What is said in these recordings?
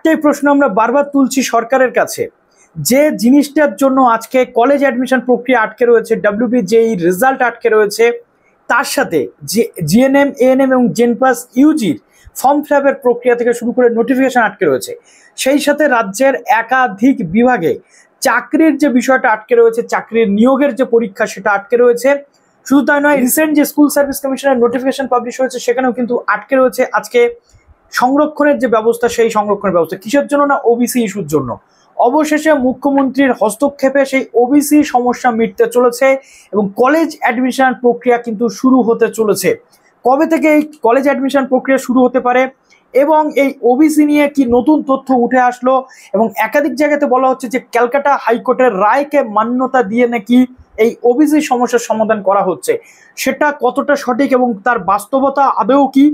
একটাই প্রশ্ন আমরা বারবার তুলছি সরকারের কাছে, যে জিনিসটার জন্য আজকে কলেজ অ্যাডমিশন প্রক্রিয়া আটকে রয়েছে, WBJEE রেজাল্ট আটকে রয়েছে, তার সাথে জিএনএম, এএনএম এবং জেনপাস ইউজির ফর্ম ফিল-আপের প্রক্রিয়া থেকে শুরু করে নোটিফিকেশন আটকে রয়েছে, সেই সাথে রাজ্যের একাধিক বিভাগে চাকরির যে বিষয়টা আটকে রয়েছে, চাকরির নিয়োগের যে পরীক্ষা সেটা আটকে রয়েছে। শুধু তাই নয়, রিসেন্ট যে স্কুল সার্ভিস কমিশনের নোটিফিকেশন পাবলিশ হয়েছে সেখানেও কিন্তু আটকে রয়েছে আজকে সংরক্ষণের যে ব্যবস্থা, সেই সংরক্ষণের ব্যবস্থা কিসের জন্য না, ওবিসি ইস্যুর জন্য। অবশেষে মুখ্যমন্ত্রীর হস্তক্ষেপে সেই ওবিসি সমস্যা মিটতে চলেছে এবং কলেজ অ্যাডমিশন প্রক্রিয়া কিন্তু শুরু হতে চলেছে। কবে থেকে এই কলেজ অ্যাডমিশন প্রক্রিয়া শুরু হতে পারে এবং এই ওবিসি নিয়ে কি নতুন তথ্য উঠে আসলো, এবং একাধিক জায়গাতে বলা হচ্ছে যে ক্যালকাটা হাইকোর্টের রায়কে মান্যতা দিয়ে নাকি এই ওবিসি সমস্যার সমাধান করা হচ্ছে, সেটা কতটা সঠিক এবং তার বাস্তবতা আদৌ কি,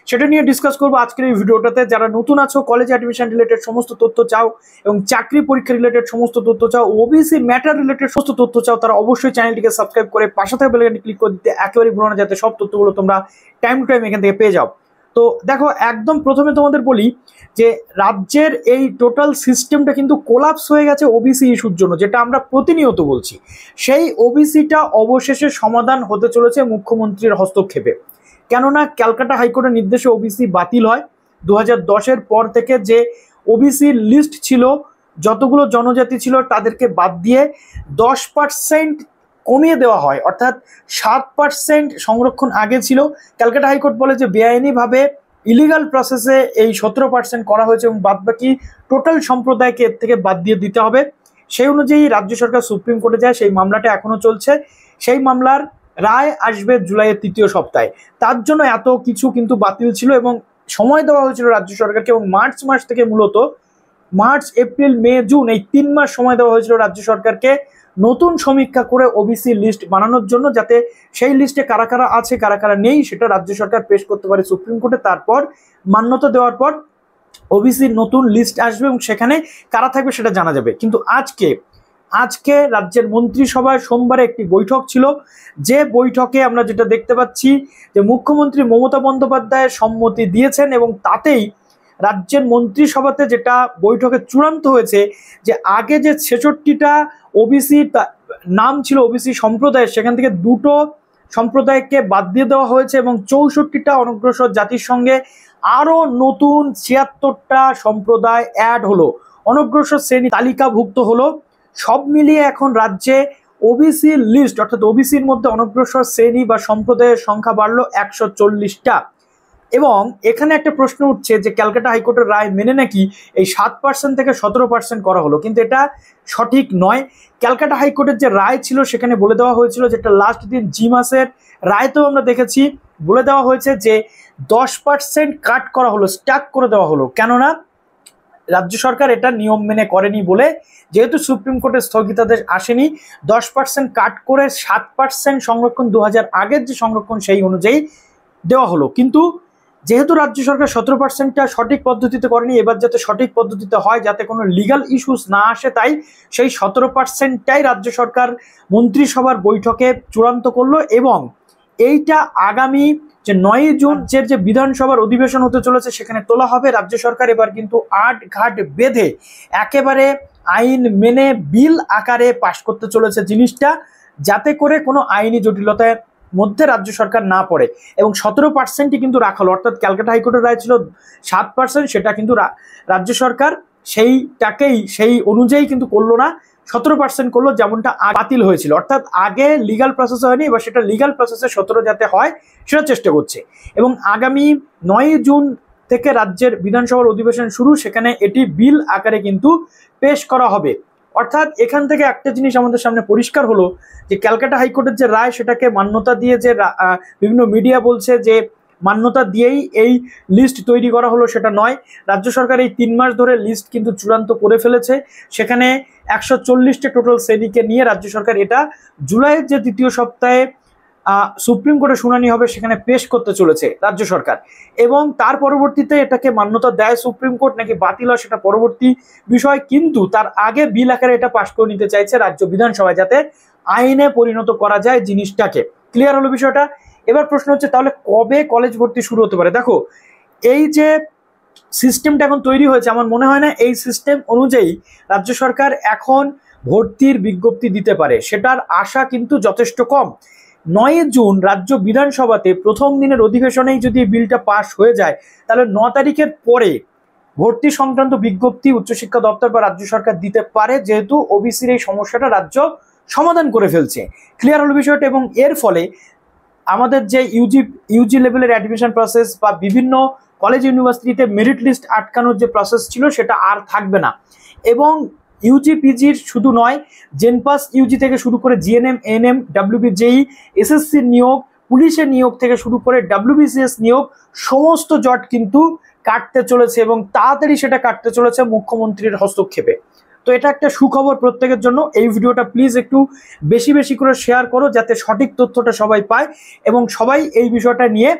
সেটা নিয়ে ডিসকাস করবো আজকের এই ভিডিওটাতে। যারা নতুন আছো, কলেজ অ্যাডমিশন রিলেটেড সমস্ত তথ্য চাও এবং চাকরি পরীক্ষা রিলেটেড সমস্ত তথ্য চাও, ওবিসি ম্যাটার রিলেটেড সমস্ত তথ্য চাও, তারা অবশ্যই চ্যানেলটিকে সাবস্ক্রাইব করে পাশে থাকা বেল আইকনটি ক্লিক করে দিতে একেবারেই ভুলো না, যাতে সব তথ্যগুলো তোমরা টাইম টু টাইম এখান থেকে পেয়ে যাও। তো দেখো, একদম প্রথমে তোমাদের বলি যে রাজ্যের এই টোটাল সিস্টেমটা কিন্তু কোলাপস হয়ে গেছে ওবিসি ইস্যুর জন্য, যেটা আমরা প্রতিনিয়ত বলছি। সেই ওবিসিটা অবশেষে সমাধান হতে চলেছে মুখ্যমন্ত্রীর হস্তক্ষেপে। কেননা ক্যালকাটা হাইকোর্টের নির্দেশে ওবিসি বাতিল হয় 2010-এর পর থেকে। যে ওবিসি লিস্ট ছিল, যতগুলো জনজাতি ছিল তাদেরকে বাদ দিয়ে 10% কমিয়ে দেওয়া হয়, অর্থাৎ 7% সংরক্ষণ আগে ছিল। ক্যালকাটা হাইকোর্ট বলে যে বেআইনিভাবে ইলিগাল প্রসেসে এই 17% করা হয়েছে এবং বাদবাকি টোটাল সম্প্রদায়কে এর থেকে বাদ দিয়ে দিতে হবে। সেই অনুযায়ী রাজ্য সরকার সুপ্রিম কোর্টে যায়, সেই মামলাটা এখনো চলছে। সেই মামলার রায় আসবে জুলাইয়ের 3য় সপ্তাহে। তার জন্য এত কিছু কিন্তু বাতিল ছিল এবং সময় দেওয়া হয়েছিল রাজ্য সরকারকে, এবং মার্চ মাস থেকে মূলত মার্চ, এপ্রিল, মে, জুন এই 3 মাস সময় দেওয়া হয়েছিল রাজ্য সরকারকে নতুন সমীক্ষা করে ওবিসি লিস্ট বানানোর জন্য, যাতে সেই লিস্টে কারা কারা আছে কারা কারা নেই সেটা রাজ্য সরকার পেশ করতে পারে সুপ্রিম কোর্টে। তারপর মান্যতা দেওয়ার পর ওবিসির নতুন লিস্ট আসবে এবং সেখানে কারা থাকবে সেটা জানা যাবে। কিন্তু আজকে রাজ্যের মন্ত্রিসভায় সোমবারে একটি বৈঠক ছিল, যে বৈঠকে আমরা যেটা দেখতে পাচ্ছি যে মুখ্যমন্ত্রী মমতা বন্দ্যোপাধ্যায় সম্মতি দিয়েছেন এবং তাতেই রাজ্যের মন্ত্রিসভাতে যেটা বৈঠকে চূড়ান্ত হয়েছে যে আগে যে 66টা ওবিসি নাম ছিল ওবিসি সম্প্রদায়ের, সেখান থেকে 2টো সম্প্রদায়কে বাদ দিয়ে দেওয়া হয়েছে এবং 64টা অনগ্রসর জাতির সঙ্গে আরও নতুন 76টা সম্প্রদায় অ্যাড হলো, অনগ্রসর শ্রেণী তালিকাভুক্ত হলো। সব মিলিয়ে এখন রাজ্যে ওবিসি লিস্ট, অর্থাৎ ওবিসির মধ্যে অনগ্রসর শ্রেণী বা সম্প্রদায়ের সংখ্যা বাড়লো 140টা। এবং এখানে একটা প্রশ্ন উঠছে যে ক্যালকাটা হাইকোর্টের রায় মেনে নাকি এই 7% থেকে 17% করা হলো, কিন্তু এটা সঠিক নয়। ক্যালকাটা হাইকোর্টের যে রায় ছিল সেখানে বলে দেওয়া হয়েছিল, যেটা লাস্ট দিন জি মাসের রায়তেও আমরা দেখেছি, বলে দেওয়া হয়েছে যে 10% কাট করা হলো, স্ট্যাক করে দেওয়া হলো। কেননা রাজ্য সরকার এটা নিয়ম মেনে করেনি বলে, যেহেতু সুপ্রিম কোর্টের স্থগিতাদেশ আসেনি, 10% কাট করে 7% সংরক্ষণ 2000 আগের যে সংরক্ষণ সেই অনুযায়ী দেওয়া হলো। কিন্তু যেহেতু রাজ্য সরকার 17%টা সঠিক পদ্ধতিতে করেনি, এবার যাতে সঠিক পদ্ধতিতে হয়, যাতে কোনো লিগাল ইস্যুস না আসে, তাই সেই 17%টাই রাজ্য সরকার মন্ত্রিসভার বৈঠকে চূড়ান্ত করলো। এবং এইটা আগামী যে 9 জুন যে বিধানসভার অধিবেশন হতে চলেছে সেখানে তোলা হবে। রাজ্য সরকার এবার কিন্তু আট ঘাট বেঁধে একেবারে আইন মেনে বিল আকারে পাশ করতে চলেছে জিনিসটা, যাতে করে কোনো আইনি জটিলতায় মধ্যে রাজ্য সরকার না পড়ে। এবং 17%ই কিন্তু রাখা হলো, অর্থাৎ ক্যালকাটা হাইকোর্টের রায় ছিল 7%, সেটা কিন্তু রাজ্য সরকার সেই অনুযায়ী কিন্তু করলো না, 17% করলো, যেমনটা বাতিল হয়েছিল। অর্থাৎ আগে লিগাল প্রসেস হয়নি, এবার সেটা লিগাল প্রসেসে 17 যাতে হয় সেটা চেষ্টা করছে। এবং আগামী 9 জুন থেকে রাজ্যের বিধানসভার অধিবেশন শুরু, সেখানে এটি বিল আকারে কিন্তু পেশ করা হবে। অর্থাৎ এখান থেকে একটা জিনিস আমাদের সামনে পরিষ্কার হলো যে ক্যালকাটা হাইকোর্টের যে রায় সেটাকে মান্যতা দিয়ে, যে বিভিন্ন মিডিয়া বলছে যে মান্যতা দিয়েই এই লিস্ট তৈরি করা হলো, সেটা নয়। রাজ্য সরকার এই 3 মাস ধরে লিস্ট কিন্তু চূড়ান্ত করে ফেলেছে। সেখানে 140টা টোটাল শ্রেণীকে নিয়ে রাজ্য সরকার এটা জুলাইয়ের যে 2য় সপ্তাহে সুপ্রিম কোর্টে শুনানি হবে সেখানে পেশ করতে চলেছে রাজ্য সরকার। এবং তার পরবর্তীতে এটাকে মান্যতা দেয় সুপ্রিম কোর্ট নাকি বাতিল হয় সেটা পরবর্তী বিষয়, কিন্তু তার আগে বিল আকারে এটা পাশ করে নিতে চাইছে রাজ্য বিধানসভায়, যাতে আইনে পরিণত করা যায় জিনিসটাকে। ক্লিয়ার হলো বিষয়টা? এবার প্রশ্ন হচ্ছে তাহলে কবে কলেজ ভর্তি শুরু হতে পারে। দেখো, এই যে সিস্টেমটা এখন তৈরি হয়েছে, আমার মনে হয় না এই সিস্টেম অনুযায়ী রাজ্য সরকার এখন ভর্তির বিজ্ঞপ্তি দিতে পারে, সেটার আশা কিন্তু যথেষ্ট কম। 9 জুন রাজ্য বিধানসভাতে প্রথম দিনের অধিবেশনেই যদি বিলটা পাশ হয়ে যায়, তাহলে 9 তারিখের পরে ভর্তি সংক্রান্ত বিজ্ঞপ্তি উচ্চশিক্ষা দপ্তর বা রাজ্য সরকার দিতে পারে, যেহেতু ওবিসির এই সমস্যাটা রাজ্য সমাধান করে ফেলছে। ক্লিয়ার হলো বিষয়টা। এবং এর ফলে আমাদের যে ইউজি লেভেলের অ্যাডমিশন প্রসেস বা বিভিন্ন কলেজ ইউনিভার্সিটিতে মেরিট লিস্ট আটকানোর যে প্রসেস ছিল সেটা আর থাকবে না। এবং ইউজি পিজির শুধু নয়, জেনপাস ইউজি থেকে শুরু করে জিএনএম, এএনএম, ডাব্লিউবিজেই, এসএসসির নিয়োগ, পুলিশের নিয়োগ থেকে শুরু করে ডাব্লিউবিসিএস নিয়োগ, সমস্ত জট কিন্তু কাটতে চলেছে এবং তাড়াতাড়ি সেটা কাটতে চলেছে মুখ্যমন্ত্রীর হস্তক্ষেপে। তো এটা একটা সুখবর প্রত্যেকের জন্য। এই ভিডিওটা প্লিজ একটু বেশি বেশি করে শেয়ার করো, যাতে সঠিক তথ্যটা সবাই পায় এবং সবাই এই বিষয়টা নিয়ে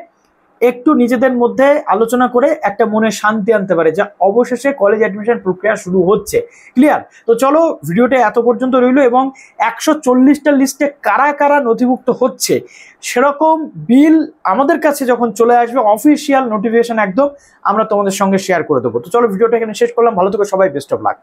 একটু নিজেদের মধ্যে আলোচনা করে একটা মনে শান্তি আনতে পারে, যা অবশেষে কলেজ অ্যাডমিশন প্রক্রিয়া শুরু হচ্ছে। ক্লিয়ার? তো চলো, ভিডিওটা এত পর্যন্ত রইলো। এবং 140টা লিস্টে কারা কারা নথিভুক্ত হচ্ছে সেরকম বিল আমাদের কাছে যখন চলে আসবে, অফিসিয়াল নোটিফিকেশন একদম আমরা তোমাদের সঙ্গে শেয়ার করে দেবো। তো চলো, ভিডিওটা এখানে শেষ করলাম। ভালো থেকো সবাই, বেস্ট অফ লাক।